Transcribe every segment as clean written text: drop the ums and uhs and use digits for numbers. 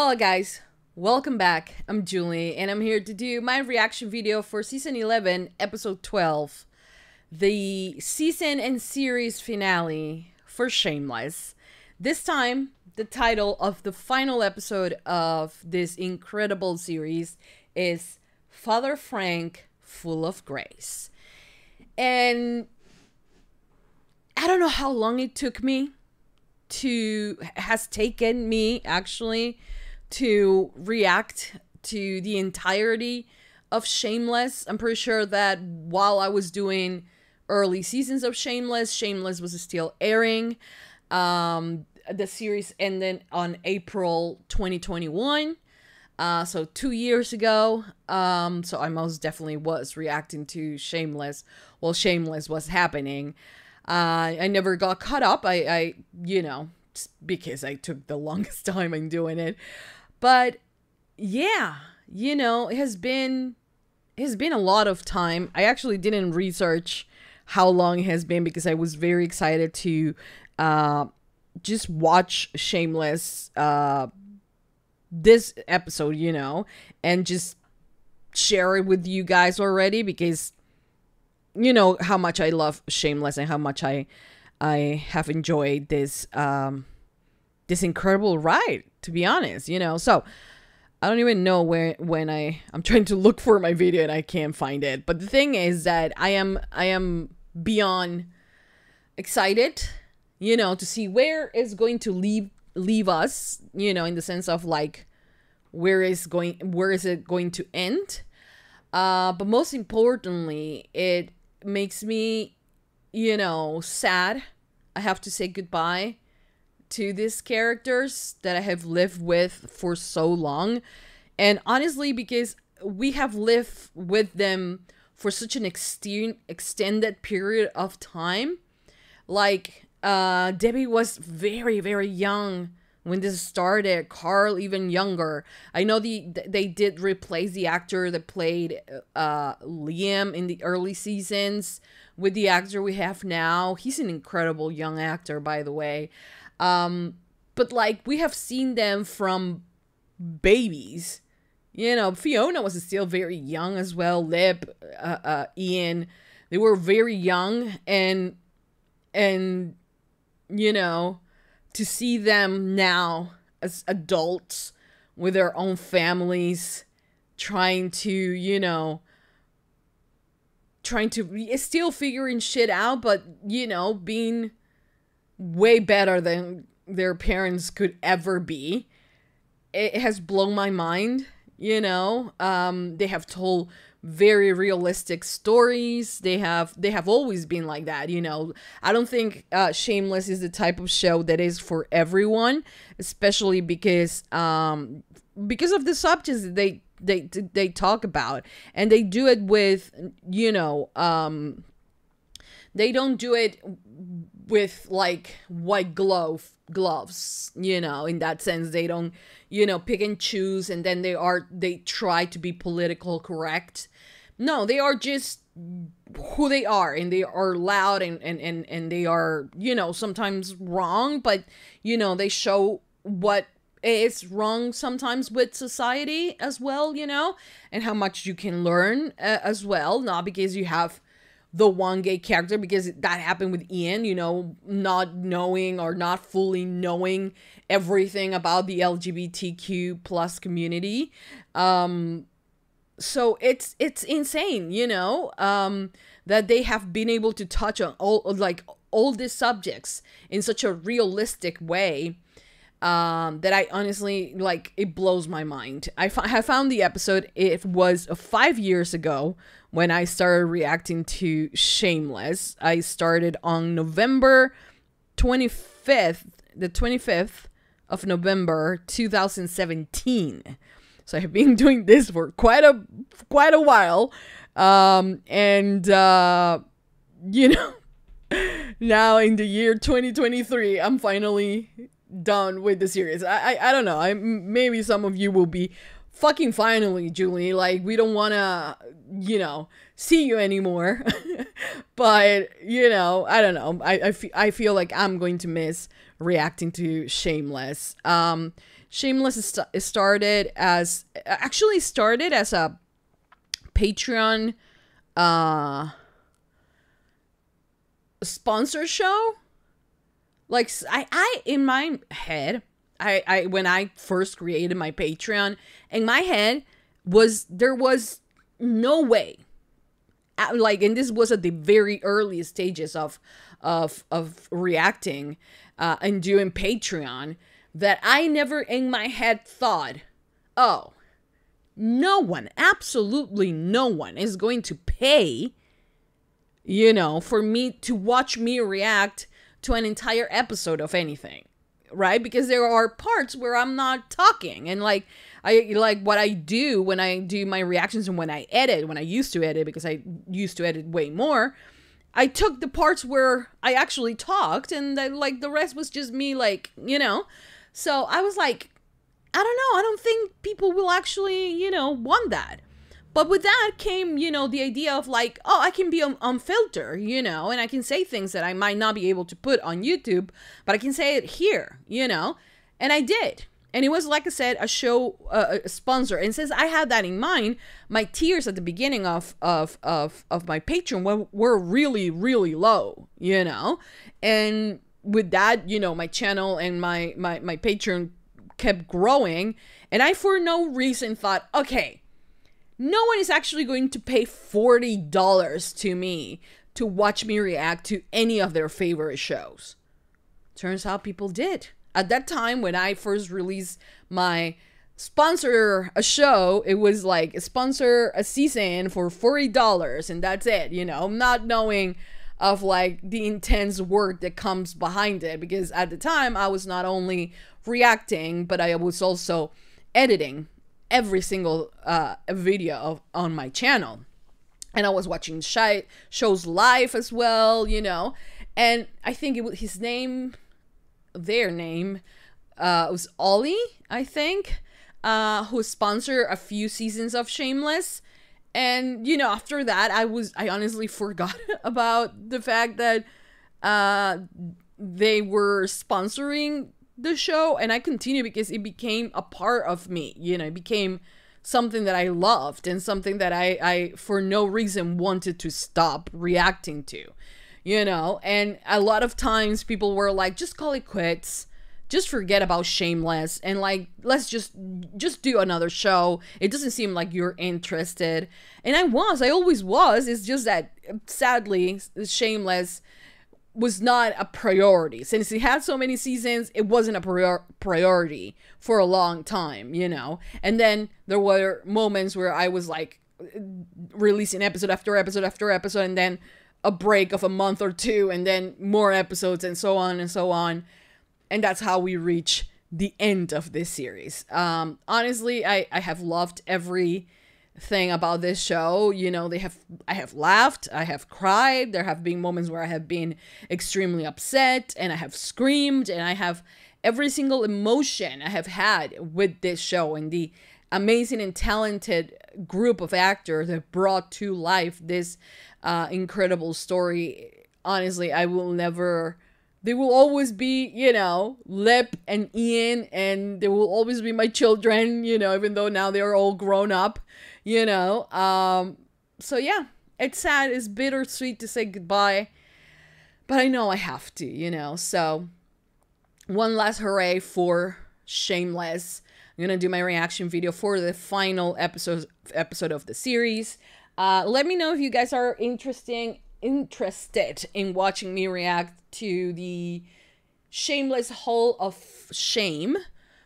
Hello guys, welcome back. I'm Julie and I'm here to do my reaction video for season 11 episode 12, the season and series finale for Shameless. This time the title of the final episode of this incredible series is Father Frank Full of Grace. And I don't know how long it took me has taken me actually to react to the entirety of Shameless. I'm pretty sure that while I was doing early seasons of Shameless was still airing. The series ended on April 2021, so 2 years ago. So I most definitely was reacting to Shameless while Shameless was happening. I never got caught up. I you know, because I took the longest time in doing it. But yeah, you know, it has been a lot of time. I actually didn't research how long it has been because I was very excited to just watch Shameless this episode, you know, and just share it with you guys already, because you know how much I love Shameless and how much I have enjoyed this this incredible ride, to be honest, you know. So I don't even know when I'm trying to look for my video and I can't find it. But the thing is that I am beyond excited, you know, to see where it's going to leave us, you know, in the sense of like where is it going to end. But most importantly, it makes me, you know, sad. I have to say goodbye to these characters that I have lived with for so long. And honestly, because we have lived with them for such an extended period of time. Like, Debbie was very, very young when this started. Carl even younger. I know they did replace the actor that played Liam in the early seasons with the actor we have now. He's an incredible young actor, by the way. But like, we have seen them from babies. You know, Fiona was still very young as well. Lip, Ian, they were very young, and you know, to see them now as adults with their own families, trying to, you know, still figuring shit out, but, you know, being way better than their parents could ever be. It has blown my mind, you know. They have told very realistic stories. They have always been like that, you know. I don't think Shameless is the type of show that is for everyone, especially because of the subjects that they talk about, and they do it with, you know, they don't do it with like white gloves, you know. In that sense, they don't, you know, pick and choose, and then they try to be political correct. No, they are just who they are, and they are loud, and they are, you know, sometimes wrong, but, you know, they show what is wrong sometimes with society as well, you know, and how much you can learn as well. Not because you have the one gay character, because that happened with Ian, you know, not knowing or not fully knowing everything about the LGBTQ plus community. So it's insane, you know, that they have been able to touch on all these subjects in such a realistic way, that I honestly, like, it blows my mind. I have found the episode, it was 5 years ago when I started reacting to Shameless. I started on November 25th, the 25th of November 2017. So I have been doing this for quite a while. You know, now in the year 2023, I'm finally done with the series. I don't know. Maybe some of you will be fucking finally, Julie. Like, we don't want to, you know, see you anymore. But, you know, I don't know. I feel like I'm going to miss reacting to Shameless. Shameless started as a Patreon sponsor show. Like, I in my head, I when I first created my Patreon, in my head there was no way, like, and this was at the very early stages of reacting and doing Patreon, that I never in my head thought, oh, no one, absolutely no one is going to pay, you know, for me to watch me react to an entire episode of anything, right? Because there are parts where I'm not talking, and like what I do when I do my reactions and when I used to edit, because I used to edit way more, I took the parts where I actually talked, and like the rest was just me, like, you know. So I was like, I don't know, I don't think people will actually, you know, want that. But with that came, you know, the idea of like, oh, I can be unfiltered, you know, and I can say things that I might not be able to put on YouTube, but I can say it here, you know, and I did. And it was, like I said, a show, a sponsor. And since I had that in mind, my tiers at the beginning of my Patreon were really, really low, you know, and with that, you know, my channel and my Patreon kept growing, and I for no reason thought, okay, no one is actually going to pay $40 to me to watch me react to any of their favorite shows. Turns out people did. At that time, when I first released my sponsor a show, it was like sponsor a season for $40, and that's it, you know, not knowing of like the intense work that comes behind it, because at the time I was not only reacting, but I was also editing every single video on my channel, and I was watching shows live as well, you know. And I think it was their name was Ollie, I think, who sponsored a few seasons of Shameless. And, you know, after that, I honestly forgot about the fact that they were sponsoring the show, and I continued because it became a part of me, you know. It became something that I loved and something that I for no reason wanted to stop reacting to, you know. And a lot of times people were like, just call it quits, just forget about Shameless, and like, let's just do another show. It doesn't seem like you're interested. And I always was. It's just that sadly Shameless was not a priority. Since it had so many seasons, it wasn't a priority for a long time, you know. And then there were moments where I was like releasing episode after episode after episode, and then a break of a month or two, and then more episodes, and so on and so on. And that's how we reach the end of this series. Honestly, I have loved everything about this show. You know, I have laughed, I have cried. There have been moments where I have been extremely upset, and I have screamed, and I have every single emotion I have had with this show, and the amazing and talented group of actors that brought to life this incredible story. Honestly, they will always be, you know, Lip and Ian, and they will always be my children, you know, even though now they're all grown up, you know. So yeah, it's sad, it's bittersweet to say goodbye, but I know I have to, you know. So one last hooray for Shameless. I'm gonna do my reaction video for the final episode of the series. Let me know if you guys are interested in watching me react to the Shameless Hall of Shame,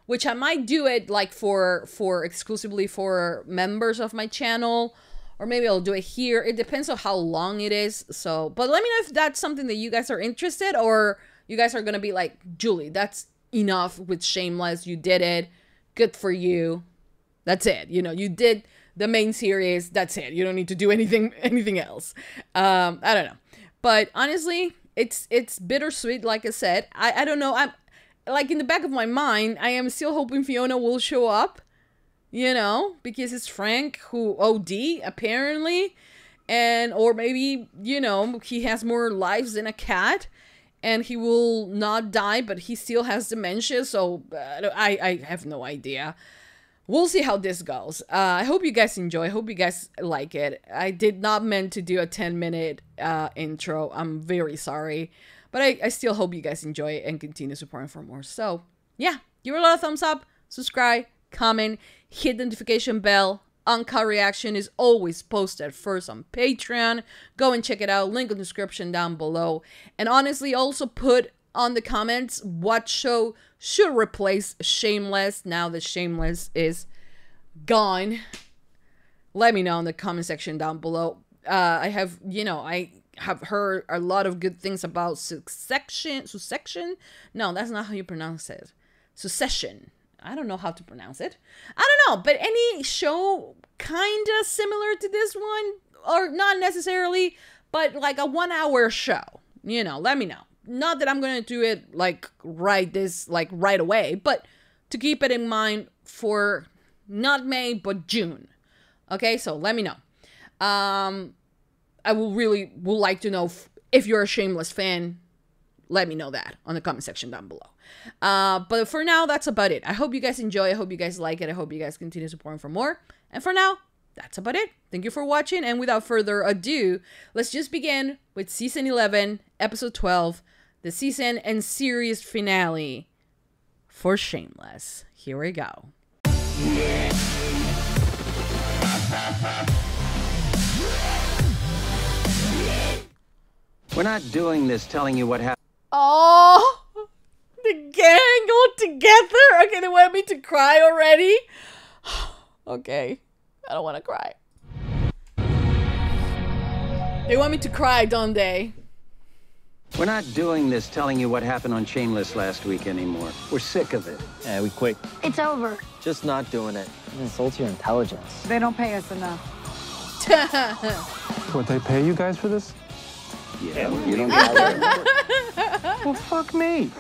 which I might do it like for exclusively for members of my channel, or maybe I'll do it here. It depends on how long it is. So, but let me know if that's something that you guys are interested, or you guys are gonna be like, Julie, that's enough with Shameless. You did it. Good for you. That's it. You know, you did the main series. That's it. You don't need to do anything else. I don't know. But honestly, it's bittersweet. Like I said, I don't know. I'm like, in the back of my mind, I am still hoping Fiona will show up, you know, because it's Frank who OD apparently, and or maybe, you know, he has more lives than a cat and he will not die, but he still has dementia. So I have no idea. We'll see how this goes. I hope you guys enjoy. I hope you guys like it. I did not meant to do a 10-minute intro. I'm very sorry. But I still hope you guys enjoy it and continue supporting for more. So, yeah. Give it a lot of thumbs up. Subscribe. Comment. Hit the notification bell. Uncut reaction is always posted first on Patreon. Go and check it out. Link in the description down below. And honestly, also put on the comments what show should replace Shameless now that Shameless is gone. Let me know in the comment section down below. I have, you know, I have heard a lot of good things about Succession. No, that's not how you pronounce it. Succession. I don't know how to pronounce it. I don't know, but any show kind of similar to this one, or not necessarily, but like a 1-hour show, you know, let me know. Not that I'm going to do it like right away, but to keep it in mind for not May, but June. Okay, so let me know. I would like to know if you're a Shameless fan. Let me know that on the comment section down below. But for now, that's about it. I hope you guys enjoy. I hope you guys like it. I hope you guys continue supporting for more. And for now, that's about it. Thank you for watching. And without further ado, let's just begin with Season 11, Episode 12, the season and series finale for Shameless. Here we go. We're not doing this telling you what happened. Oh, the gang all together. Okay, they want me to cry already. Okay, I don't want to cry. They want me to cry, don't they? We're not doing this telling you what happened on Shameless last week anymore. We're sick of it. Yeah, we quit. It's over. Just not doing it. It insults your intelligence. They don't pay us enough. What, they pay you guys for this? Yeah, you don't get it. Well, fuck me.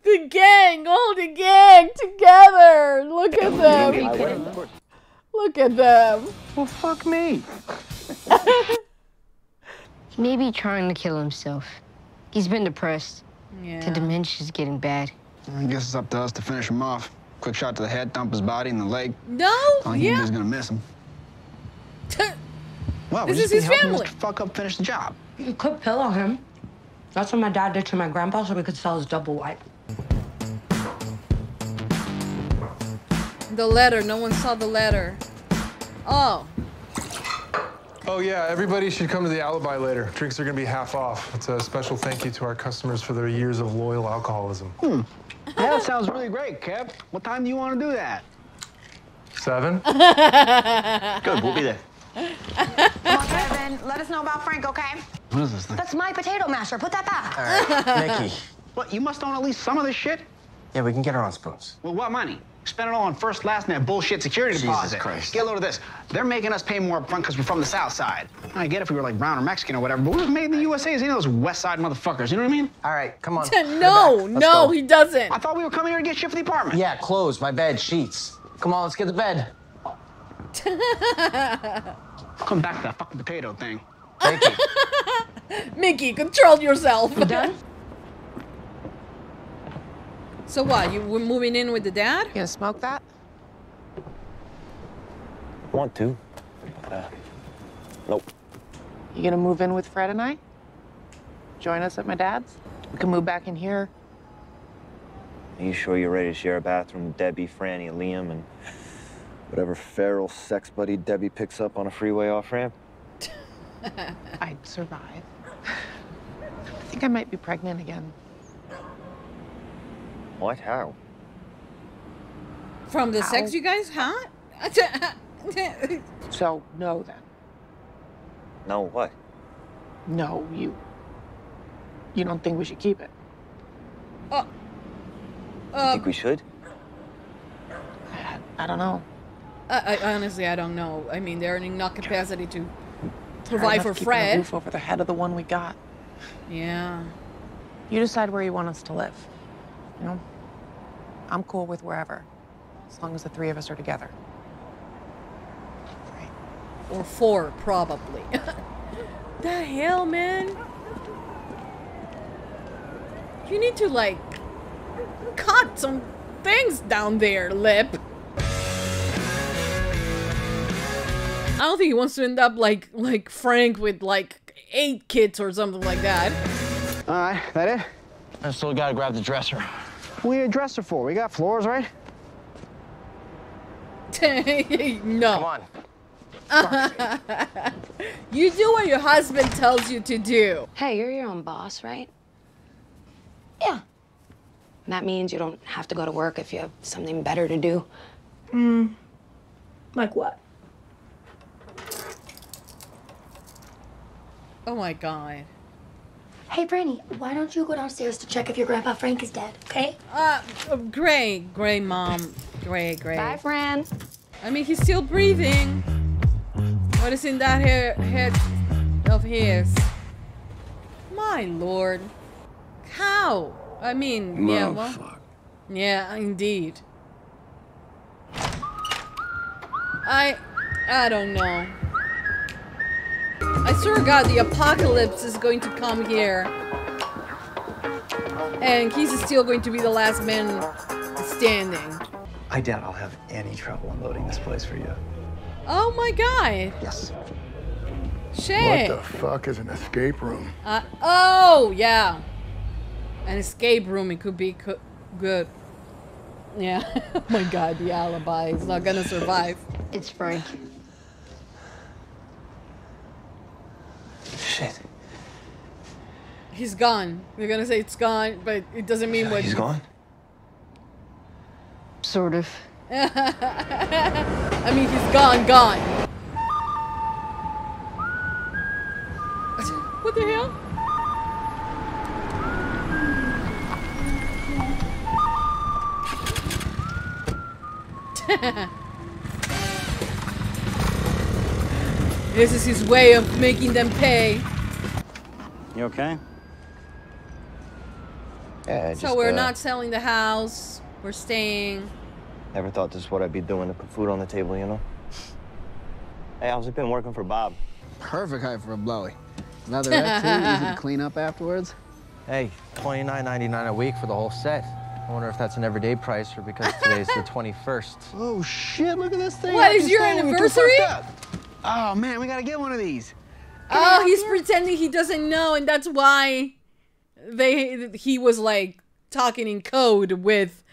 The gang, all the gang together. Look at them. Look at them. Well, fuck me. He may be trying to kill himself. He's been depressed. Yeah. The dementia's getting bad. I guess it's up to us to finish him off. Quick shot to the head, thump his body in the leg. No, He's gonna miss him. Well, This is his family. Fuck up, finish the job. You could pillow him. That's what my dad did to my grandpa so we could sell his double wipe. The letter. No one saw the letter. Oh. Oh, yeah, everybody should come to the alibi later. Drinks are gonna be half off. It's a special thank you to our customers for their years of loyal alcoholism. Yeah, that sounds really great, Kev. What time do you want to do that? 7? Good, we'll be there. Come on, Kevin. Let us know about Frank, okay? What is this thing? That's my potato masher. Put that back. All right, Mickey. What, you must own at least some of this shit? Yeah, we can get our own spoons. Well, what money? Spend it all on first, last, and that bullshit security Jesus deposit. Christ. Get a load of this. They're making us pay more up front because we're from the South Side. I get if we were like brown or Mexican or whatever, but we were made in the USA as any of those West Side motherfuckers, you know what I mean? All right, come on. No, he doesn't. I thought we were coming here to get shit for the apartment. Yeah, clothes, my bed, sheets. Come on, let's get to bed. Come back to that fucking potato thing. Mickey. Mickey, control yourself. You done? So what? You were moving in with the dad? You gonna smoke that? Want to? Nope. You gonna move in with Fred and I? Join us at my dad's? We can move back in here. Are you sure you're ready to share a bathroom with Debbie, Franny, Liam, and whatever feral sex buddy Debbie picks up on a freeway off-ramp? I'd survive. I think I might be pregnant again. What? How? From the sex Ow. you guys had? So, no then. No, what? No, you don't think we should keep it? You think we should? I don't know. I honestly, I don't know. I mean, they're in enough capacity to Hard provide enough for keeping a Fred. roof over the head of the one we got. Yeah. You decide where you want us to live. You know? I'm cool with wherever, as long as the three of us are together. Or 4, probably. The hell, man? You need to, like, cut some things down there, Lip. I don't think he wants to end up like Frank with, like, 8 kids or something like that. All right, that it? I still gotta grab the dresser. What are you a dresser for? We got floors, right? No. Come on. You do what your husband tells you to do. Hey, you're your own boss, right? Yeah. That means you don't have to go to work if you have something better to do. Like what? Oh my god. Hey, Franny, why don't you go downstairs to check if your grandpa Frank is dead, okay? Gray, Mom. Gray. Bye, Fran. I mean, he's still breathing. What is in that head of his? My lord. How? I mean, yeah, well. Yeah, indeed. I don't know. I swear to God, the apocalypse is going to come here. And he's still going to be the last man standing. I doubt I'll have any trouble unloading this place for you. Oh my god. Yes. Shit. What the fuck is an escape room? Oh, yeah. An escape room, it could be good. Yeah. Oh my god, the alibi is not gonna survive. It's Frank. Shit. He's gone. They're gonna say it's gone, but it doesn't mean what. He's gone? Sort of. I mean, he's gone. What the hell? This is his way of making them pay. You okay? Yeah, So we're not selling the house. We're staying. Never thought this is what I'd be doing to put food on the table, you know? Hey, how's it been working for Bob? Perfect height for a blowy. Another that too, easy to clean up afterwards. Hey, $29.99 a week for the whole set. I wonder if that's an everyday price or because today's the 21st. Oh shit, look at this thing. What, is your anniversary? Oh man, we gotta get one of these. Oh, he's pretending he doesn't know, and that's why he was like talking in code with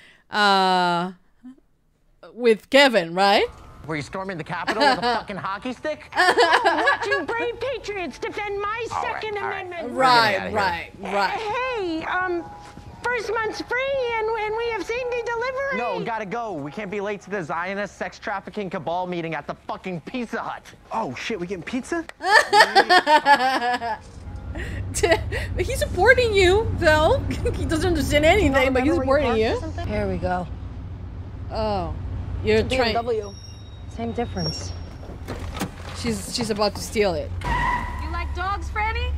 Kevin, right? Were you storming the Capitol with a fucking hockey stick? Watching brave patriots defend my Second Amendment. Right. Hey, first month's free, and we have same-day delivery. No, gotta go. We can't be late to the Zionist sex trafficking cabal meeting at the fucking Pizza Hut. Oh shit, we getting pizza? He's supporting you, though. He doesn't understand anything, but he's supporting you. Here we go. Oh, you're trying. BMW. Same difference. She's about to steal it. You like dogs, Franny?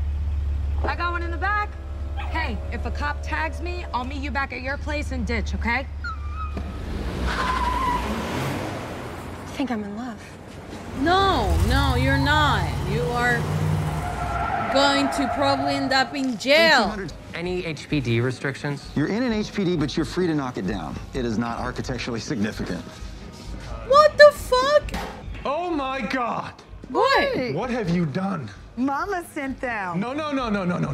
I got one in the back. Hey, if a cop tags me, I'll meet you back at your place and ditch, okay? I think I'm in love. No, you're not. You are going to probably end up in jail. Any HPD restrictions? You're in an HPD, but you're free to knock it down. It is not architecturally significant. What the fuck? Oh my God! What? What have you done? Mama sent them. No.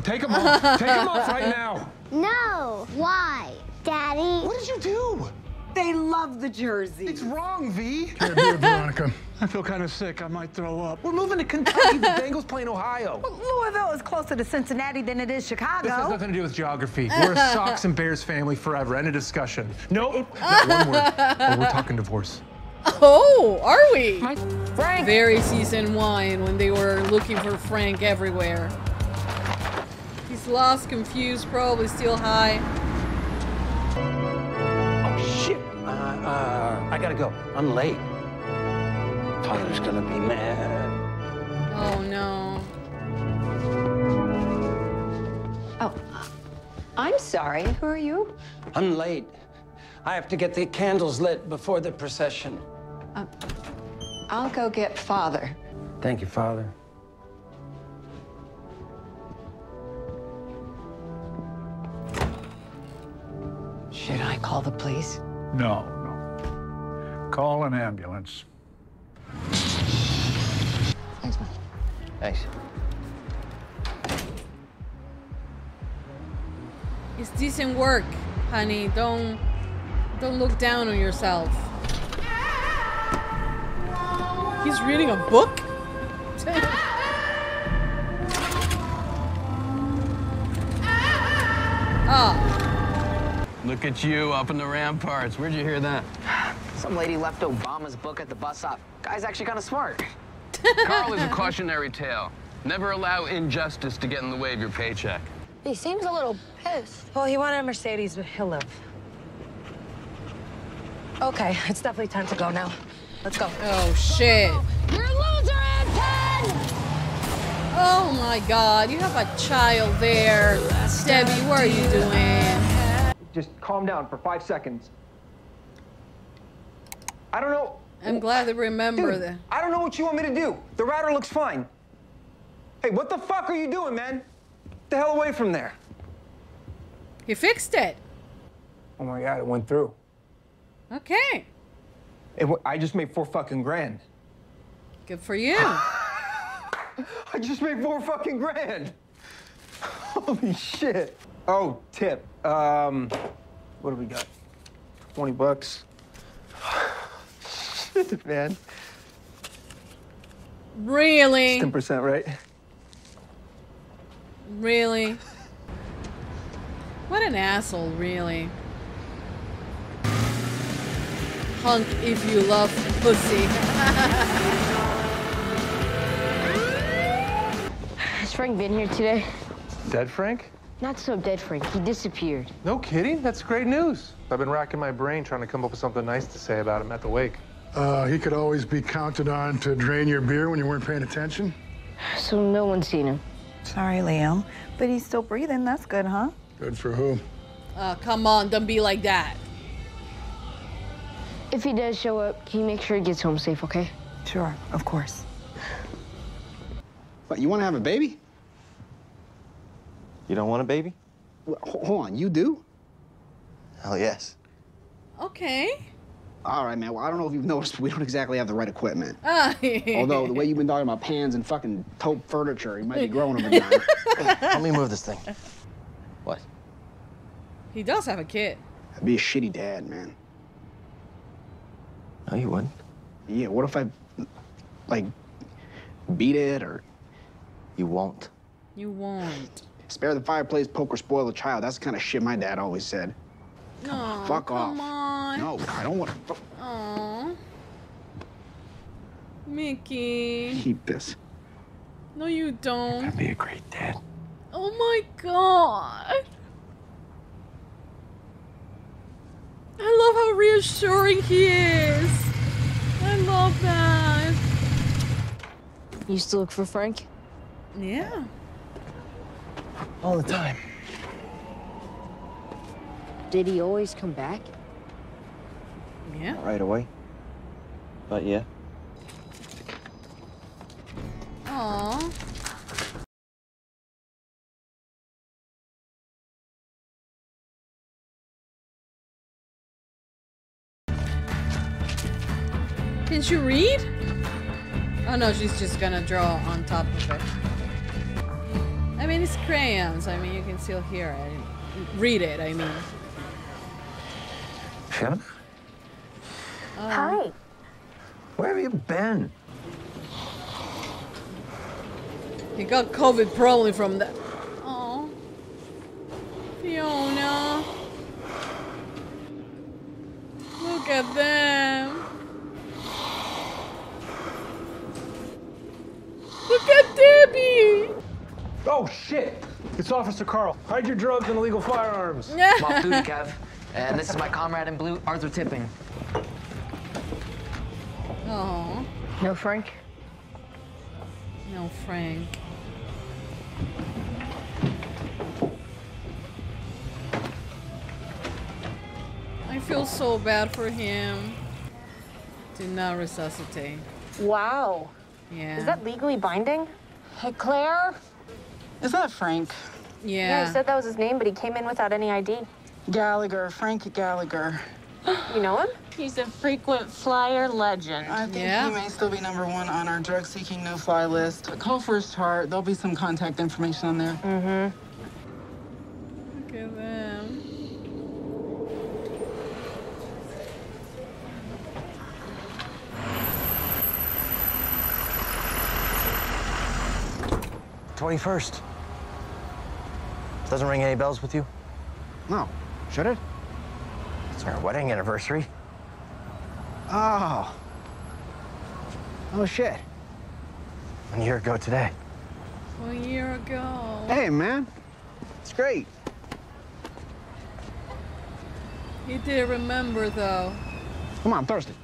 Take them off. Take them off right now. No. Why? Daddy? What did you do? They love the jersey. It's wrong, V. Here, beer, Veronica. I feel kind of sick. I might throw up. We're moving to Kentucky. The Bengals play in Ohio. Well, Louisville is closer to Cincinnati than it is Chicago. This has nothing to do with geography. We're a Sox and Bears family forever. End of discussion. Nope. Not one word. Oh, we're talking divorce. Oh, are we? Frank. Very season 1 when they were looking for Frank everywhere. He's lost, confused, probably still high. Oh, shit. I gotta go. I'm late. Father's gonna be mad. Oh, no. Oh, I'm sorry. Who are you? I'm late. I have to get the candles lit before the procession. I'll go get Father. Thank you, Father. Should I call the police? No. Call an ambulance. Thanks, man. Thanks. It's decent work, honey. Don't look down on yourself. He's reading a book? Ah. Look at you up in the ramparts. Where'd you hear that? Some lady left Obama's book at the bus stop. Guy's actually kind of smart. Carl is a cautionary tale. Never allow injustice to get in the way of your paycheck. He seems a little pissed. Well, he wanted a Mercedes, but he'll live. Okay, it's definitely time to go now. Let's go. Oh, shit. You're a loser, Anton! Oh, my God. You have a child there. Debbie, what are you doing? Just calm down for 5 seconds. I don't know. I'm glad to remember that. I don't know what you want me to do. The router looks fine. Hey, what the fuck are you doing, man? Get the hell away from there. He fixed it. Oh my God, it went through. Okay. I just made 4 fucking grand. Good for you. I just made 4 fucking grand. Holy shit. Oh, tip. What do we got? 20 bucks. Shit, man. Really? 10%, right? Really? What an asshole, really. Hunk if you love pussy. Has Frank been here today? Dead Frank? Not so dead Frank. He disappeared. No kidding? That's great news. I've been racking my brain trying to come up with something nice to say about him at the wake. He could always be counted on to drain your beer when you weren't paying attention. So no one's seen him. Sorry, Liam. But he's still breathing. That's good, huh? Good for who? Come on, don't be like that. If he does show up, can you make sure he gets home safe, okay? Sure, of course. But you want to have a baby? You don't want a baby? Well, hold on, you do? Hell yes. Okay. All right, man. Well, I don't know if you've noticed, but we don't exactly have the right equipment. Ah. Although, the way you've been talking about pans and fucking taupe furniture, you might be growing over time. Help me move this thing. What? He does have a kid. I'd be a shitty dad, man. No, you wouldn't. Yeah, what if I, like, beat it or... You won't. You won't. Spare the fireplace, poke or spoil the child. That's the kind of shit my dad always said. No, Fuck off. come on. No, I don't want to... Aww. Mickey. Keep this. No, you don't. That'd be a great dad. Oh my God. I love how reassuring he is. I love that. You still look for Frank? Yeah. All the time. Did he always come back? Yeah. Not right away. But yeah. Aww. Can she read? Oh no, she's just gonna draw on top of it. I mean, it's crayons. I mean, you can still hear it. Read it, I mean. Shanna? Hi. Where have you been? He got COVID probably from that. Oh, Fiona. Look at them. Look at Debbie. Oh, shit! It's Officer Carl. Hide your drugs and illegal firearms. I'm off duty, Kev. And this is my comrade in blue, Arthur Tipping. Oh. No Frank? No Frank. I feel so bad for him. Do not resuscitate. Wow. Yeah. Is that legally binding? Hey, Claire? Is that Frank? Yeah, he said that was his name, but he came in without any ID. Gallagher, Frank Gallagher. You know him? He's a frequent flyer legend. I think he may still be #1 on our drug-seeking no-fly list. Call for his chart. There'll be some contact information on there. Mm-hmm. Look at them. #21st. Doesn't ring any bells with you? No. Should it? It's our wedding anniversary. Oh. Oh, shit. 1 year ago today. 1 year ago. Hey, man. It's great. He did remember, though. Come on, I'm thirsty.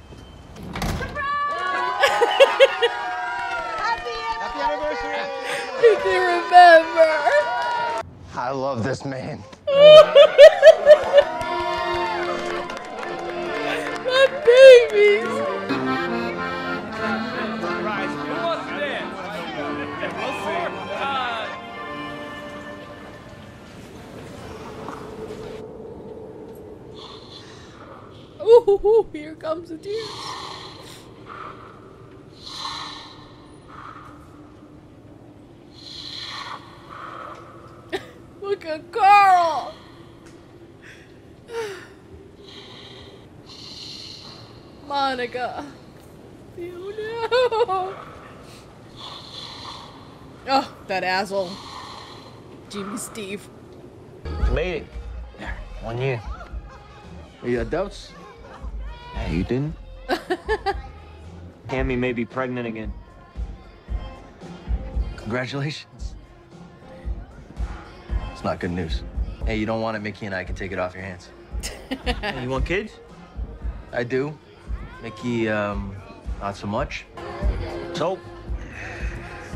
Happy anniversary! He did remember. I love this man. My babies. Ooh, here comes the tears. Look at Carl. Monica. You know. Oh, that asshole. Jimmy Steve. Made it. Yeah, 1 year. Are you adults? Yeah, you didn't? Tammy may be pregnant again. Congratulations. It's not good news. Hey, you don't want it, Mickey and I can take it off your hands. Hey, you want kids? I do. Mickey, not so much. So,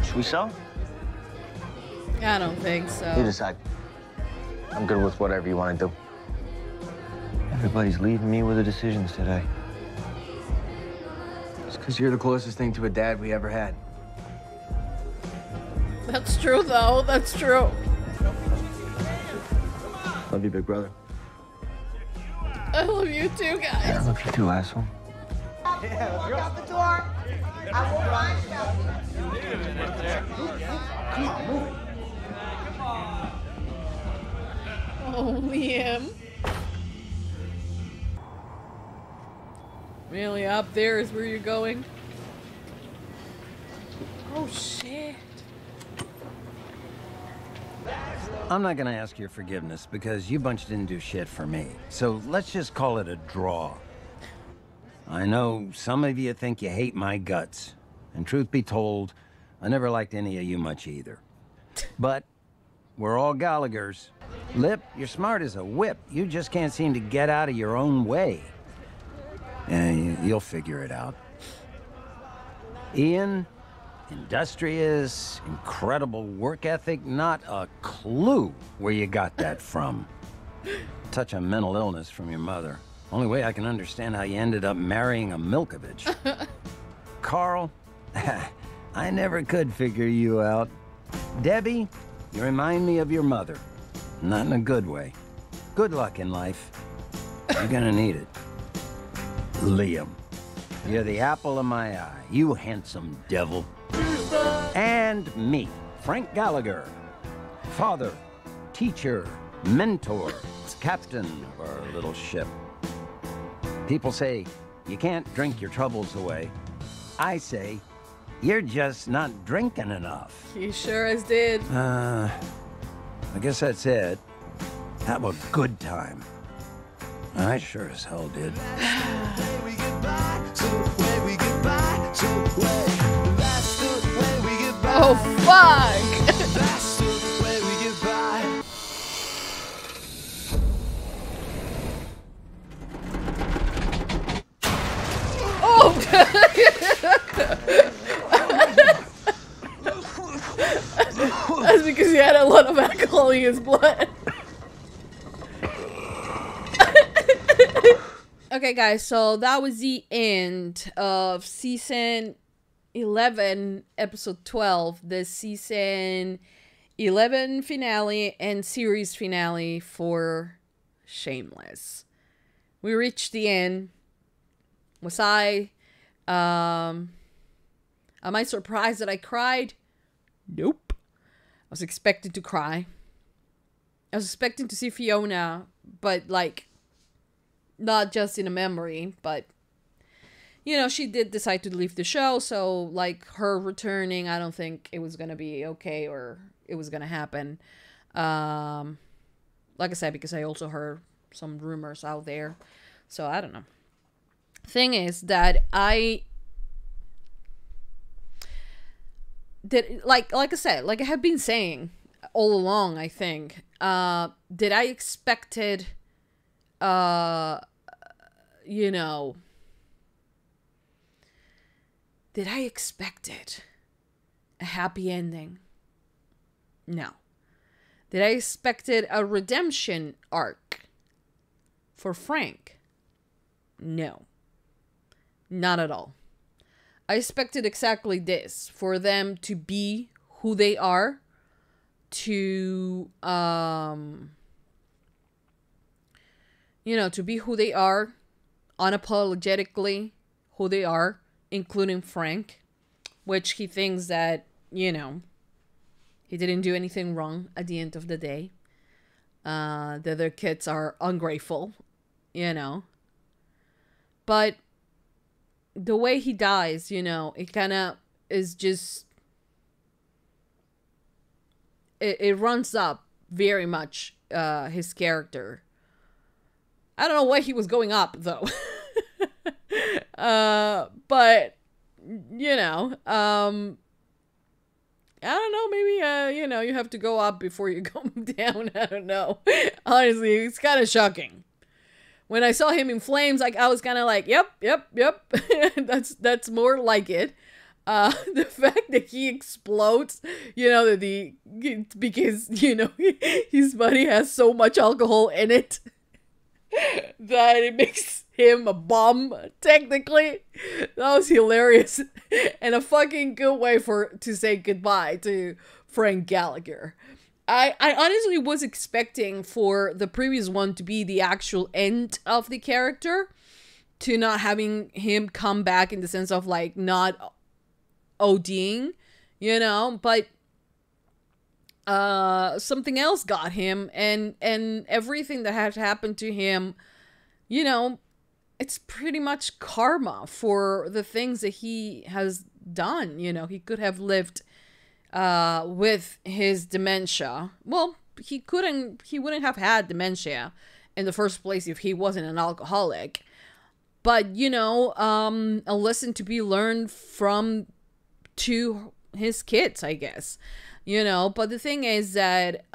should we sell? I don't think so. You decide. I'm good with whatever you want to do. Everybody's leaving me with the decisions today. It's because you're the closest thing to a dad we ever had. That's true, though. That's true. Love you, big brother. I love you too, guys. I love you too, asshole. Yeah, look out the door. I will find Come on, move it. Oh, Liam. Really, up there is where you're going? Oh, shit. I'm not gonna ask your forgiveness because you bunch didn't do shit for me. So let's just call it a draw. I know some of you think you hate my guts. And truth be told, I never liked any of you much either. But we're all Gallaghers. Lip, you're smart as a whip. You just can't seem to get out of your own way. And you'll figure it out. Ian, industrious, incredible work ethic, not a clue where you got that from. Touch of mental illness from your mother. Only way I can understand how you ended up marrying a Milkovich. Carl, I never could figure you out. Debbie, you remind me of your mother. Not in a good way. Good luck in life. You're gonna need it. Liam, you're the apple of my eye, you handsome devil. And me, Frank Gallagher. Father, teacher, mentor, captain of our little ship. People say, you can't drink your troubles away. I say, you're just not drinking enough. He sure as did. I guess that's it. Have a good time. I sure as hell did. Oh, fuck! Oh! That's because he had a lot of alcohol in his blood. Okay, guys, so that was the end of season 11, episode 12, the season 11 finale and series finale for Shameless. We reached the end. Was I? Am I surprised that I cried? Nope. I was expecting to cry. I was expecting to see Fiona, but like, not just in a memory, but you know, she did decide to leave the show, so like her returning, I don't think it was gonna be okay or it was gonna happen. Like I said, because I also heard some rumors out there, so I don't know. Thing is that I like I said, like I have been saying all along, I think, that I expected, you know, did I expected a happy ending? No. Did I expected a redemption arc for Frank? No. Not at all. I expected exactly this, for them to be who they are, to, you know, to be who they are, unapologetically who they are, including Frank, which he thinks that, you know, he didn't do anything wrong at the end of the day. The other kids are ungrateful, you know. But the way he dies, you know, it kind of is just... It runs up very much his character. I don't know why he was going up, though. But, you know, I don't know, maybe, you know, you have to go up before you go down. I don't know. Honestly, it's kind of shocking. When I saw him in flames, like, I was kind of like, yep. That's more like it. The fact that he explodes, you know, because, you know, his body has so much alcohol in it that it makes him a bomb, technically. That was hilarious. And a fucking good way to say goodbye to Frank Gallagher. I honestly was expecting for the previous one to be the actual end of the character, to not having him come back in the sense of like not ODing, you know, but something else got him, and everything that had happened to him, you know, it's pretty much karma for the things that he has done. You know, he could have lived with his dementia. Well, he wouldn't have had dementia in the first place if he wasn't an alcoholic. But, you know, a lesson to be learned from to his kids, I guess. You know, but the thing is that,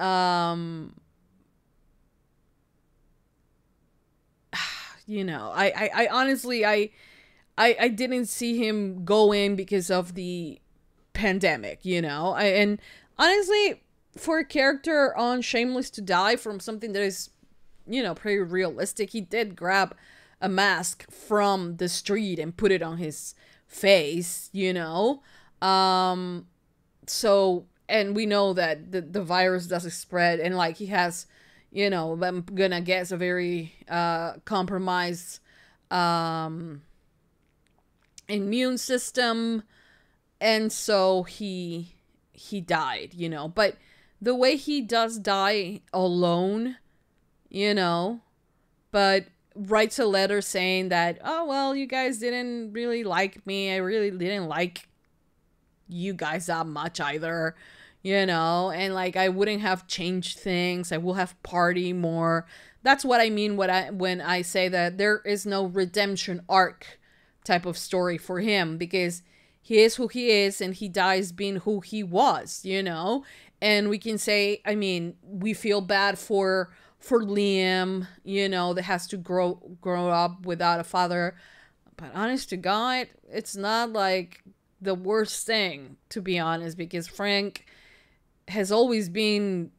you know, I honestly, I didn't see him go in because of the pandemic, you know. And honestly, for a character on Shameless to die from something that is, you know, pretty realistic, he did grab a mask from the street and put it on his face, you know. So, and we know that the virus doesn't spread, and like he has, you know, I'm gonna guess a very compromised immune system, and so he died, you know. But the way he does die alone, you know, but writes a letter saying that, oh well, you guys didn't really like me, I really didn't like you guys that much either, you know, and like I wouldn't have changed things, I will have party more. That's what I mean when I say that there is no redemption arc type of story for him, because he is who he is and he dies being who he was, you know. And we can say, I mean, we feel bad for Liam, you know, that has to grow up without a father, but honest to God, it's not like the worst thing, to be honest, because Frank has always been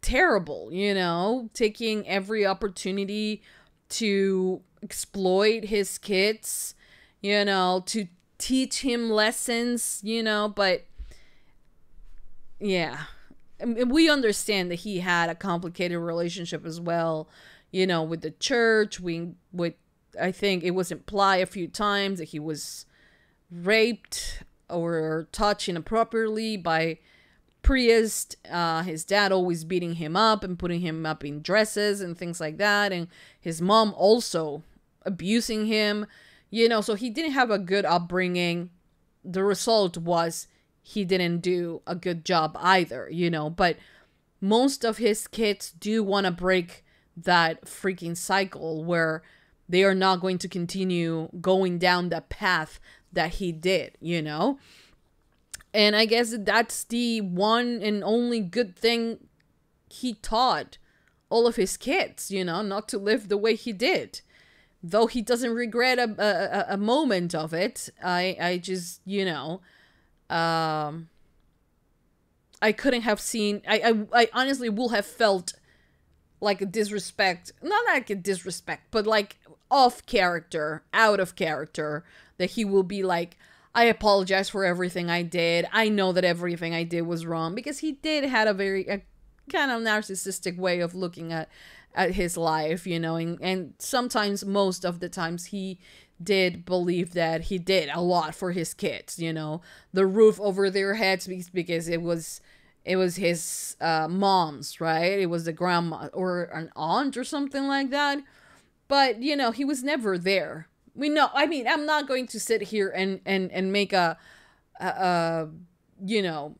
terrible, you know, taking every opportunity to exploit his kids, you know, to teach him lessons, you know, but yeah. And we understand that he had a complicated relationship as well, you know, with the church. I think it was implied a few times that he was raped or touched inappropriately by priest. His dad always beating him up and putting him up in dresses and things like that, and his mom also abusing him, you know, so he didn't have a good upbringing. The result was he didn't do a good job either, you know, but most of his kids do want to break that freaking cycle where they are not going to continue going down the path that he did, you know. And I guess that's the one and only good thing he taught all of his kids, you know, not to live the way he did. Though he doesn't regret a moment of it, I just, you know, I couldn't have seen, I honestly will have felt like a disrespect, not like a disrespect, but like off character, out of character, that he will be like, I apologize for everything I did. I know that everything I did was wrong, because he did had a kind of narcissistic way of looking at his life, you know, and sometimes, most of the times, he did believe that he did a lot for his kids, you know, the roof over their heads, because it was his mom's, right? It was the grandma or an aunt or something like that. But, you know, he was never there. We know, I mean, I'm not going to sit here and make a you know,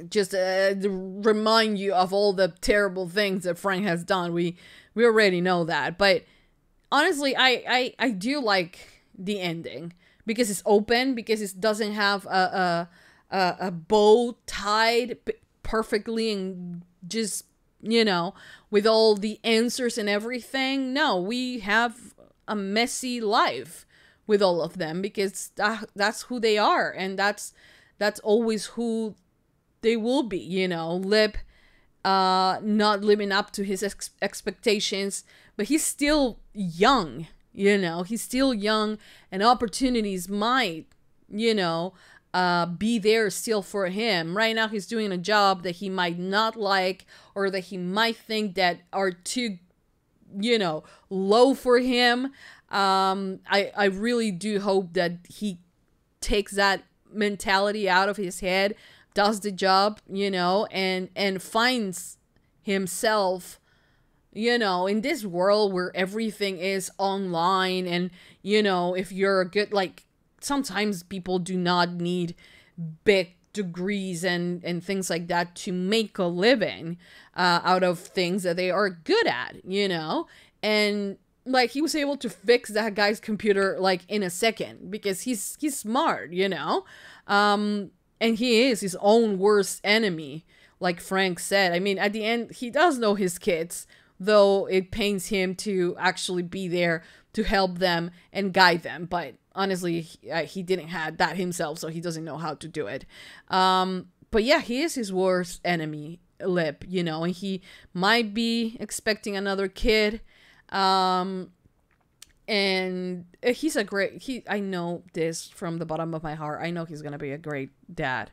just remind you of all the terrible things that Frank has done. We already know that. But honestly, I do like the ending, because it's open, because it doesn't have a bow tied perfectly and just, you know, with all the answers and everything. No, we have a messy life with all of them, because that's who they are, and that's always who they will be, you know. Lip not living up to his expectations, but he's still young, you know, he's still young, and opportunities might, you know, be there still for him. Right now he's doing a job that he might not like, or that he might think that are too, you know, low for him. I really do hope that he takes that mentality out of his head, does the job, you know, and finds himself, you know, in this world where everything is online. And, you know, if you're a good, like, sometimes people do not need big degrees and things like that to make a living out of things that they are good at, you know. And like, he was able to fix that guy's computer like in a second, because he's smart, you know. And he is his own worst enemy, like Frank said. I mean, at the end, he does know his kids, though it pains him to actually be there to help them and guide them. But honestly, he didn't have that himself, so he doesn't know how to do it. But yeah, he is his worst enemy, Lip, you know, and he might be expecting another kid. And he's a great, I know this from the bottom of my heart. I know he's gonna be a great dad,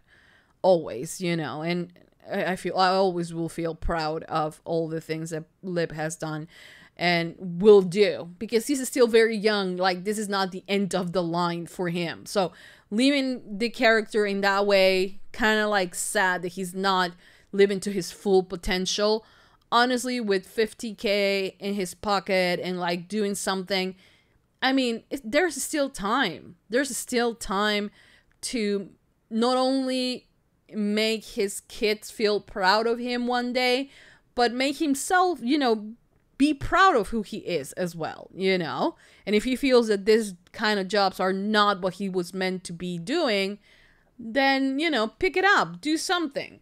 always, you know. And I always will feel proud of all the things that Lip has done and will do, because he's still very young. Like, this is not the end of the line for him. So leaving the character in that way, kind of like sad that he's not living to his full potential. Honestly, with $50K in his pocket and like doing something, I mean, there's still time. There's still time to not only make his kids feel proud of him one day, but make himself, you know, be proud of who he is as well, you know. And if he feels that this kind of jobs are not what he was meant to be doing, then, you know, pick it up, do something.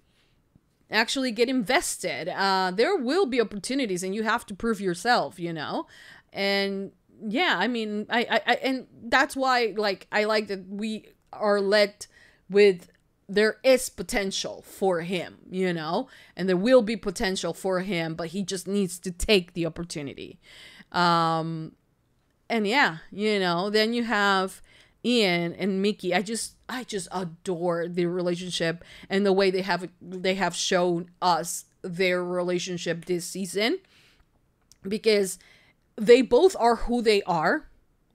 Actually get invested. There will be opportunities, and you have to prove yourself, you know. And yeah, I mean, I and that's why, like, I like that we are led with there is potential for him, you know, and there will be potential for him, but he just needs to take the opportunity. And yeah, you know, then you have Ian and Mickey. I just adore their relationship and the way they have shown us their relationship this season, because they both are who they are.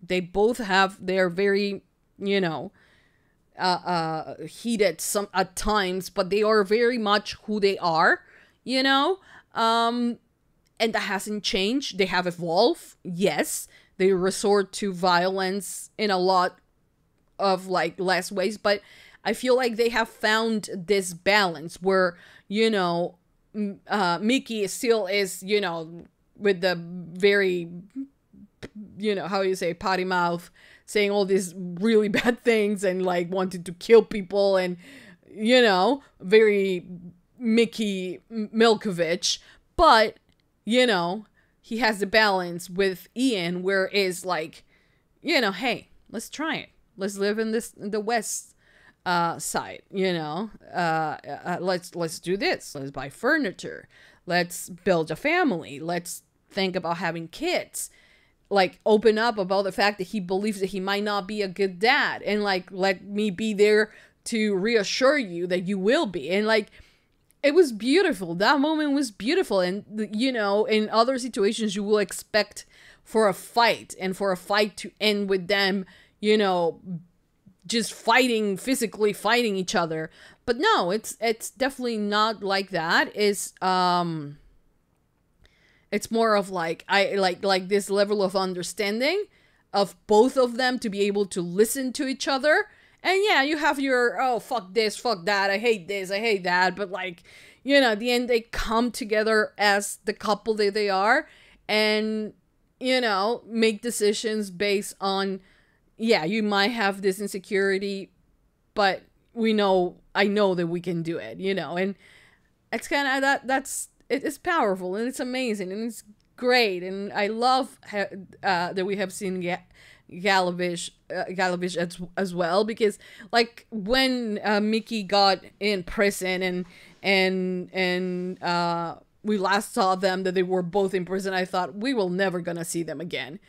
They both have their very, you know, heated some at times, but they are very much who they are, you know. And that hasn't changed. They have evolved. Yes, they resort to violence in a lot of like less ways, but I feel like they have found this balance where, you know, Mickey still is, you know, with the very, you know, how you say, potty mouth, saying all these really bad things and like wanted to kill people and, you know, very Mickey Milkovich. But, you know, he has the balance with Ian where it's like, you know, hey, let's try it. Let's live in the West side, you know. Let's do this. Let's buy furniture. Let's build a family. Let's think about having kids. Like, open up about the fact that he believes that he might not be a good dad. And, like, let me be there to reassure you that you will be. And, like, it was beautiful. That moment was beautiful. And, you know, in other situations, you will expect for a fight. And for a fight to end with them, you know, just fighting, physically fighting each other. But no, it's definitely not like that. It's more of like, like this level of understanding of both of them to be able to listen to each other. And yeah, you have your, oh, fuck this, fuck that, I hate this, I hate that. But like, you know, at the end, they come together as the couple that they are and, you know, make decisions based on, yeah, you might have this insecurity, but I know that we can do it, you know. And it's kind of it's powerful and it's amazing and it's great. And I love that we have seen Gallavich as well, because like when Mickey got in prison and we last saw them, that they were both in prison, I thought we will never gonna see them again.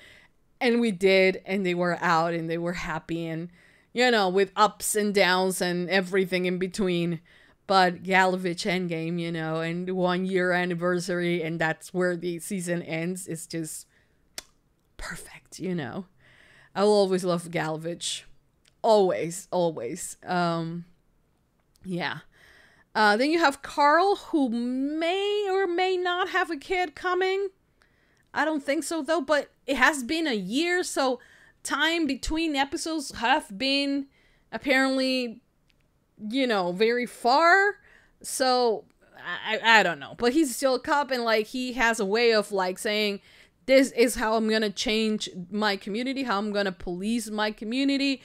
And we did, and they were out and they were happy, and, you know, with ups and downs and everything in between. But Gallavich Endgame, you know, and 1 year anniversary, and that's where the season ends, is just perfect, you know. I will always love Gallavich. Always, always. Yeah. Then you have Carl, who may or may not have a kid coming. I don't think so, though, but it has been a year, so time between episodes have been apparently, you know, very far. So I don't know, but he's still a cop, and like he has a way of like saying, this is how I'm gonna change my community, how I'm gonna police my community,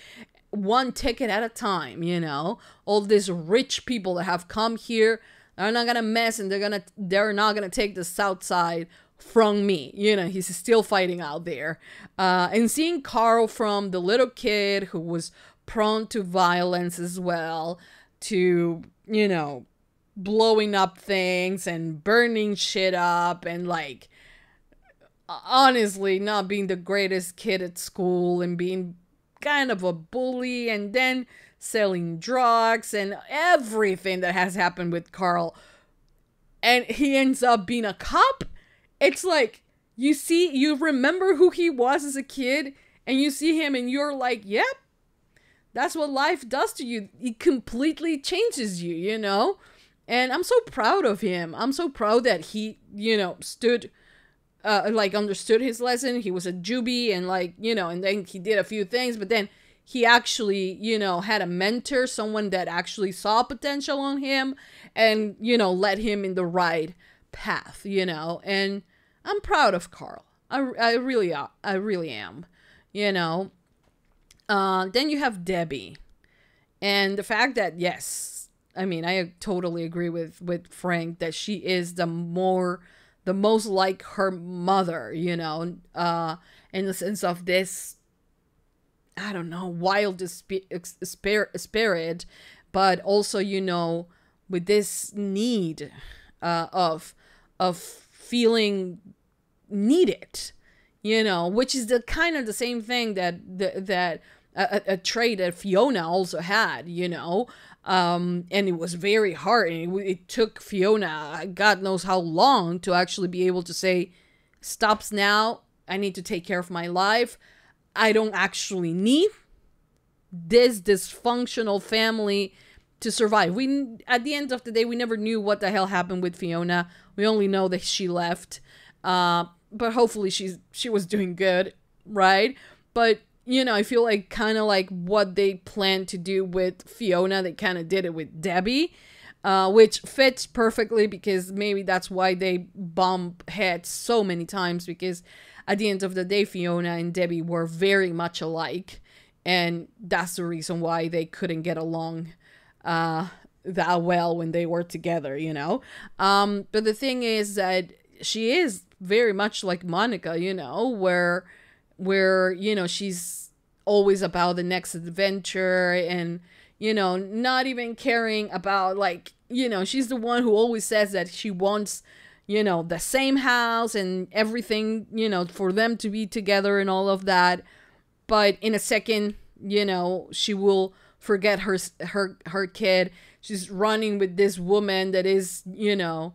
one ticket at a time, you know. All these rich people that have come here, they're not gonna mess, and they're not gonna take the South Side from me, you know. He's still fighting out there. And seeing Carl from the little kid who was prone to violence as well, to, you know, blowing up things and burning shit up, and like honestly not being the greatest kid at school and being kind of a bully, and then selling drugs and everything that has happened with Carl, and he ends up being a cop. It's like, you remember who he was as a kid, and you see him and you're like, yep, that's what life does to you. It completely changes you, you know? And I'm so proud of him. I'm so proud that he, you know, understood his lesson. He was a juvie, and like, you know, and then he did a few things, but then he actually, you know, had a mentor, someone that actually saw potential on him and, you know, led him in the right path, you know. And I'm proud of Carl. I really am, you know. Then you have Debbie, and the fact that, yes, I mean, I totally agree with Frank that she is the most like her mother, you know, in the sense of this, I don't know, wild spirit, but also, you know, with this need of feeling needed, you know, which is the kind of the same thing that a trait that Fiona also had, you know. And it was very hard, and it took Fiona God knows how long to actually be able to say, stops now, I need to take care of my life. I don't actually need this dysfunctional family to survive. We, at the end of the day, we never knew what the hell happened with Fiona. We only know that she left. But hopefully she was doing good, right? But, you know, I feel like kind of like what they planned to do with Fiona, they kind of did it with Debbie, which fits perfectly, because maybe that's why they bump heads so many times, because at the end of the day, Fiona and Debbie were very much alike, and that's the reason why they couldn't get along that well when they were together, you know. But the thing is that she is very much like Monica, you know, where you know, she's always about the next adventure, and, you know, not even caring about, like, you know, she's the one who always says that she wants, you know, the same house and everything, you know, for them to be together and all of that. But in a second, you know, she will forget her kid. She's running with this woman that is, you know,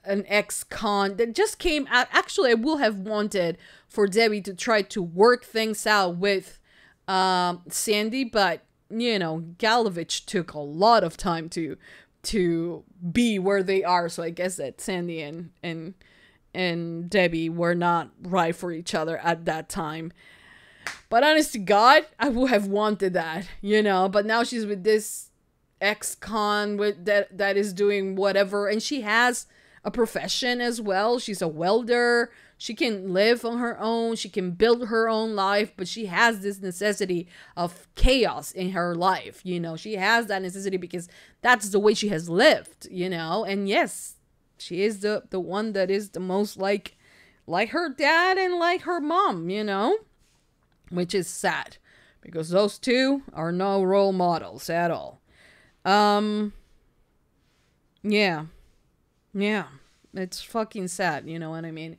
an ex-con that just came out. Actually, I will have wanted for Debbie to try to work things out with Sandy, but, you know, Gallavich took a lot of time to be where they are. So I guess that Sandy and Debbie were not right for each other at that time. But honest to God, I would have wanted that, you know. But now she's with this ex-con with that is doing whatever, and she has a profession as well. She's a welder. She can live on her own. She can build her own life, but she has this necessity of chaos in her life. You know, she has that necessity because that's the way she has lived, you know. And yes, she is the one that is the most like her dad and like her mom, you know, which is sad because those two are no role models at all. Yeah. Yeah, it's fucking sad, you know what I mean?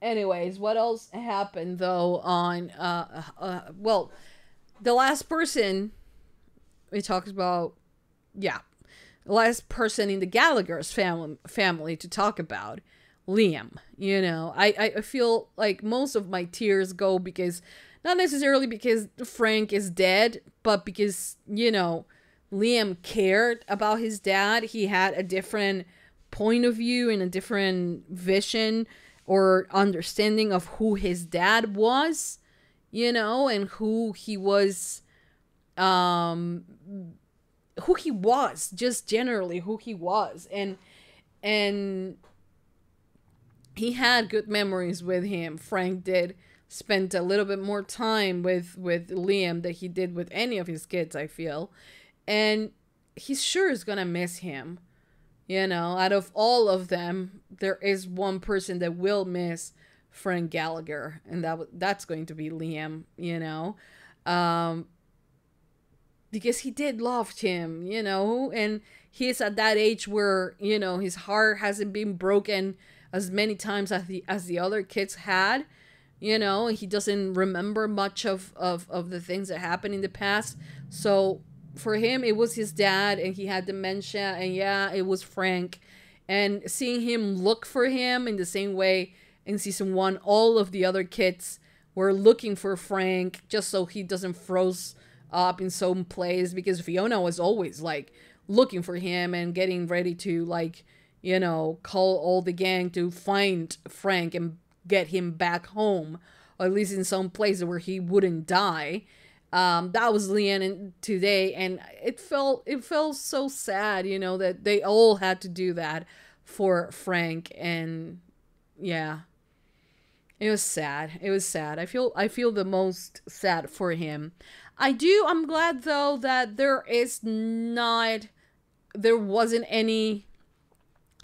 Anyways, what else happened though on, well, the last person we talked about, yeah, the last person in the Gallagher's family to talk about, Liam, you know, I feel like most of my tears go because, not necessarily because Frank is dead, but because, you know, Liam cared about his dad. He had a different point of view and a different vision or understanding of who his dad was, you know, and who he was, just generally who he was. And he had good memories with him. Frank did spend a little bit more time with Liam than he did with any of his kids, I feel. And he sure is gonna miss him. You know, out of all of them, there is one person that will miss Frank Gallagher, and that's going to be Liam, you know. Because he did love him, you know, and he's at that age where, you know, his heart hasn't been broken as many times as the other kids had, you know, and he doesn't remember much of the things that happened in the past. So for him, it was his dad, and he had dementia, and yeah, it was Frank. And seeing him look for him in the same way in season 1, all of the other kids were looking for Frank just so he doesn't froze up in some place, because Fiona was always like looking for him and getting ready to, like, you know, call all the gang to find Frank and get him back home, or at least in some place where he wouldn't die. That was Liam today, and it felt so sad, you know, that they all had to do that for Frank. And yeah, it was sad. It was sad. I feel the most sad for him. I'm glad though that there wasn't any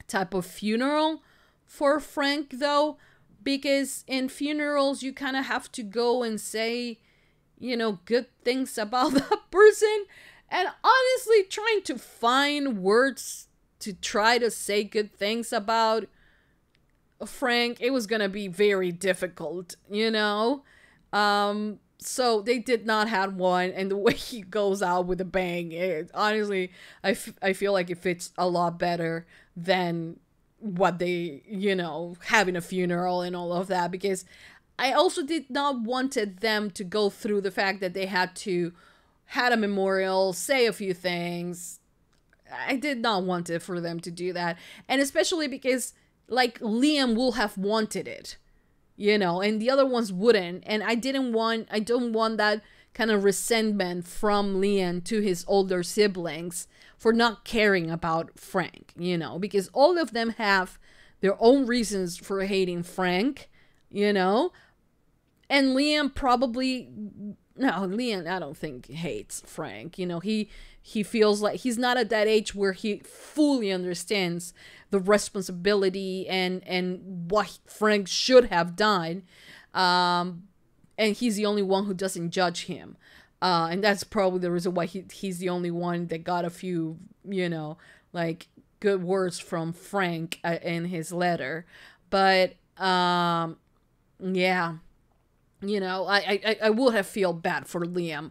type of funeral for Frank though, because in funerals you kind of have to go and say, you know, good things about that person. And honestly, trying to find words to try to say good things about Frank, it was gonna be very difficult, you know? So they did not have one, and the way he goes out with a bang, honestly, I feel like it fits a lot better than what they, you know, having a funeral and all of that, because I also did not wanted them to go through the fact that they had a memorial, say a few things. I did not want it for them to do that, and especially because, like, Liam will have wanted it, you know, and the other ones wouldn't. And I don't want that kind of resentment from Liam to his older siblings for not caring about Frank, you know, because all of them have their own reasons for hating Frank, you know. And Liam probably, no, Liam, I don't think hates Frank, you know. He feels like he's not at that age where he fully understands the responsibility and what Frank should have done. And he's the only one who doesn't judge him. And that's probably the reason why he's the only one that got a few, you know, like, good words from Frank in his letter. But, yeah, you know, I would have felt bad for Liam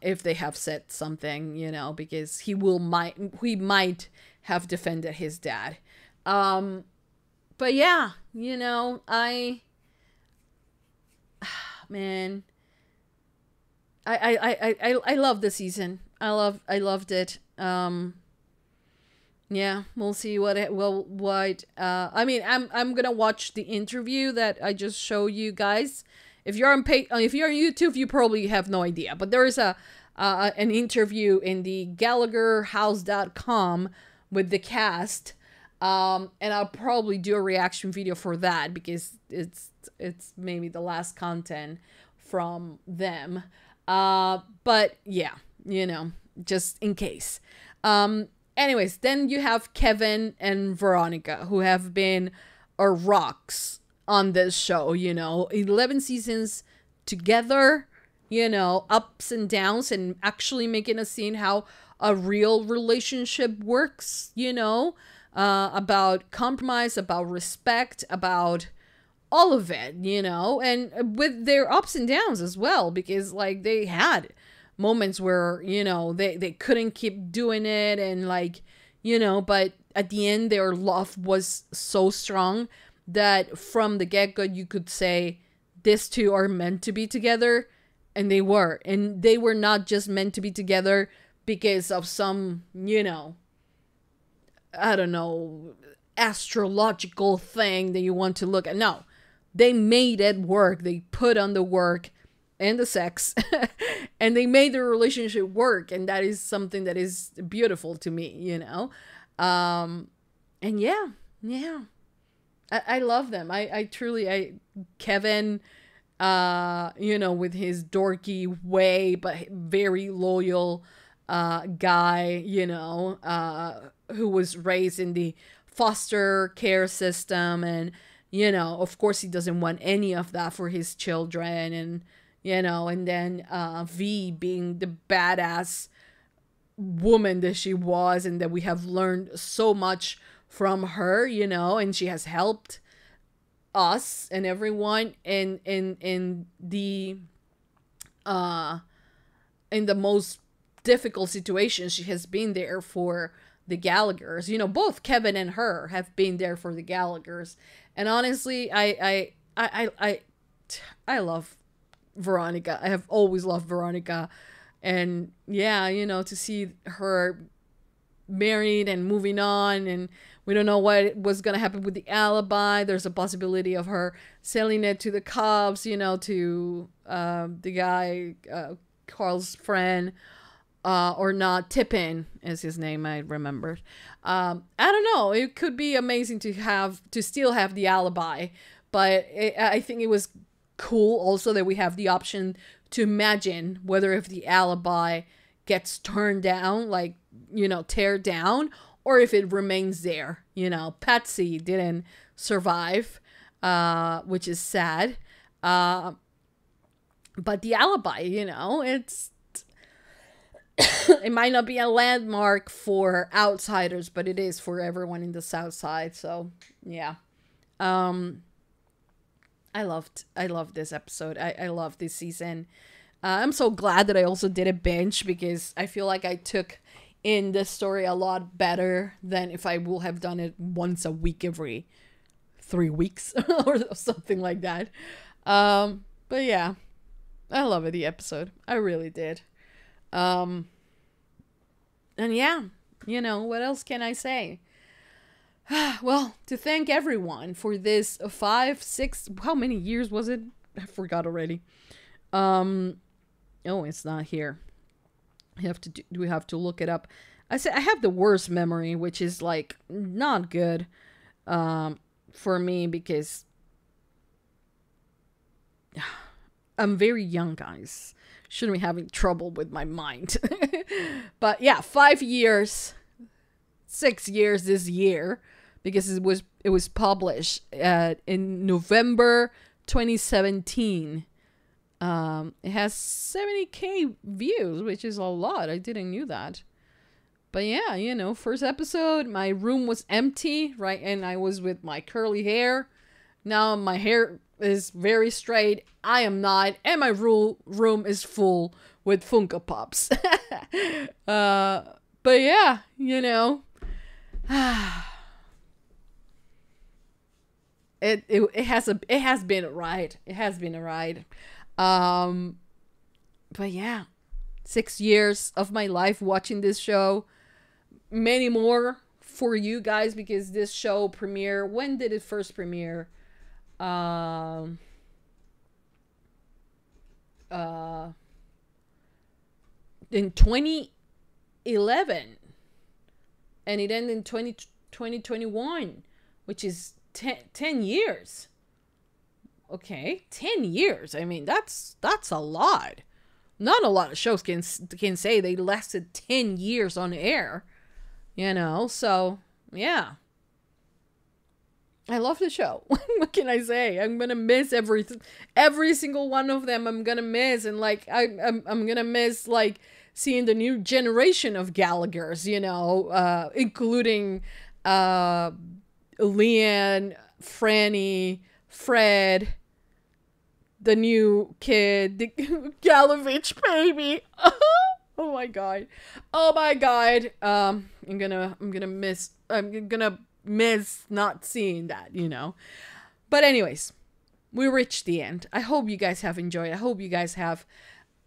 if they have said something, you know, because he might have defended his dad. But yeah, you know, man, I love the season. I loved it. Yeah, we'll see what I mean, I'm gonna watch the interview that I just showed you guys. If you're on YouTube, you probably have no idea, but there is an interview in the GallagherHouse.com with the cast, and I'll probably do a reaction video for that because it's maybe the last content from them. But yeah, you know, just in case. Anyways, then you have Kevin and Veronica, who have been our rocks on this show, you know, 11 seasons together, you know, ups and downs, and actually making us see how a real relationship works, you know, about compromise, about respect, about all of it, you know, and with their ups and downs as well, because, like, they had moments where, you know, they couldn't keep doing it, and, like, you know, but at the end their love was so strong that from the get-go you could say these two are meant to be together, and they were. And they were not just meant to be together because of some, you know, I don't know, astrological thing that you want to look at. No, they made it work. They put on the work and the sex and they made their relationship work, and that is something that is beautiful to me, you know. And yeah, I love them. I truly Kevin, you know, with his dorky way but very loyal guy, you know, who was raised in the foster care system, and, you know, of course he doesn't want any of that for his children, and, you know, and then V being the badass woman that she was, and that we have learned so much from her, you know, and she has helped us and everyone in the most difficult situations. She has been there for the Gallaghers, you know. Both Kevin and her have been there for the Gallaghers, and honestly, I love Veronica. I have always loved Veronica, and yeah, you know, to see her married and moving on, and we don't know what was gonna happen with the alibi. There's a possibility of her selling it to the cops, you know, to the guy, Carl's friend, or not. Tippin is his name, I remembered. I don't know, it could be amazing to still have the alibi, but I think it was cool also that we have the option to imagine whether if the alibi gets turned down, like, you know, tear down, or if it remains there. You know, Patsy didn't survive, which is sad. But the alibi, you know, it might not be a landmark for outsiders, but it is for everyone in the South Side. So yeah, I loved this episode. I love this season. I'm so glad that I also did a binge, because I feel like I took in the story a lot better than if I will have done it once a week every 3 weeks or something like that. But yeah, I love the episode. I really did. And yeah, you know, what else can I say? Well, to thank everyone for this 5, 6, how many years was it? I forgot already. Oh, it's not here. We have to look it up. I have the worst memory, which is like not good for me, because I'm very young, guys. Shouldn't be having trouble with my mind. But yeah, 5 years, 6 years this year, because it was published in November 2017. It has 70K views, which is a lot. I didn't knew that. But yeah, you know, first episode, my room was empty, right? And I was with my curly hair. Now my hair is very straight. I am not. And my room is full with Funko Pops. But yeah, you know. It has been a ride. It has been a ride. But yeah, 6 years of my life watching this show. Many more for you guys, because this show premiere, when did it first premiere? In 2011, and it ended in 2021, which is 10 years. Okay, 10 years. I mean, that's a lot. Not a lot of shows can say they lasted 10 years on air, you know. So yeah, I love the show. What can I say? I'm gonna miss every single one of them. I'm gonna miss, and like I'm gonna miss like seeing the new generation of Gallaghers, you know, including Leanne, Franny, Fred, the new kid, the Gallavich baby. Oh my god. Oh my god. I'm gonna miss not seeing that, you know. But anyways, we reached the end. I hope you guys have enjoyed. I hope you guys have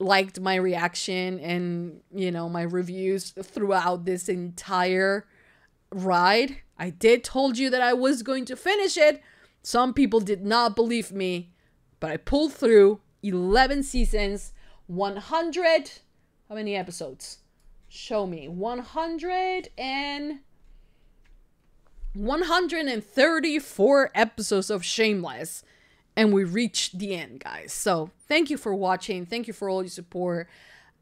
liked my reaction and, you know, my reviews throughout this entire ride. I did told you that I was going to finish it. Some people did not believe me, but I pulled through 11 seasons, 100, how many episodes? Show me. 134 episodes of Shameless, and we reached the end, guys. So thank you for watching. Thank you for all your support.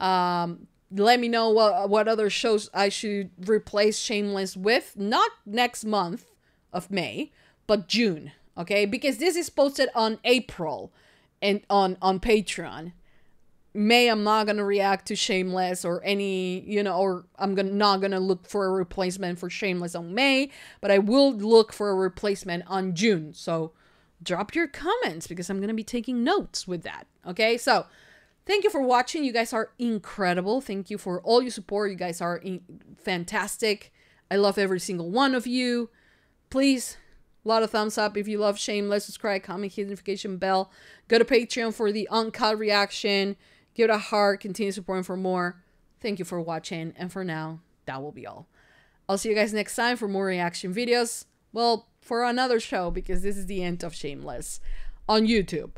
Let me know what other shows I should replace Shameless with. Not next month of May, but June. Okay, because this is posted on April and on Patreon. May, I'm not gonna react to Shameless or any, you know, or I'm not gonna look for a replacement for Shameless on May, but I will look for a replacement on June. So drop your comments, because I'm gonna be taking notes with that. Okay, so thank you for watching. You guys are incredible. Thank you for all your support. You guys are fantastic. I love every single one of you. Please, a lot of thumbs up if you love Shameless. Subscribe, comment, hit the notification bell. Go to Patreon for the uncut reaction. Give it a heart. Continue supporting for more. Thank you for watching. And for now, that will be all. I'll see you guys next time for more reaction videos. Well, for another show, because this is the end of Shameless on YouTube.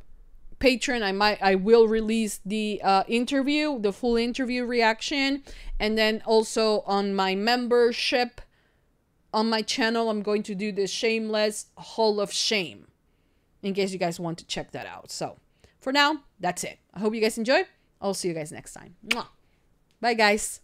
Patreon, I will release the interview, the full interview reaction, and then also on my membership on my channel, I'm going to do the Shameless Hall of Shame, in case you guys want to check that out. So for now, that's it. I hope you guys enjoy. I'll see you guys next time. Mwah. Bye, guys.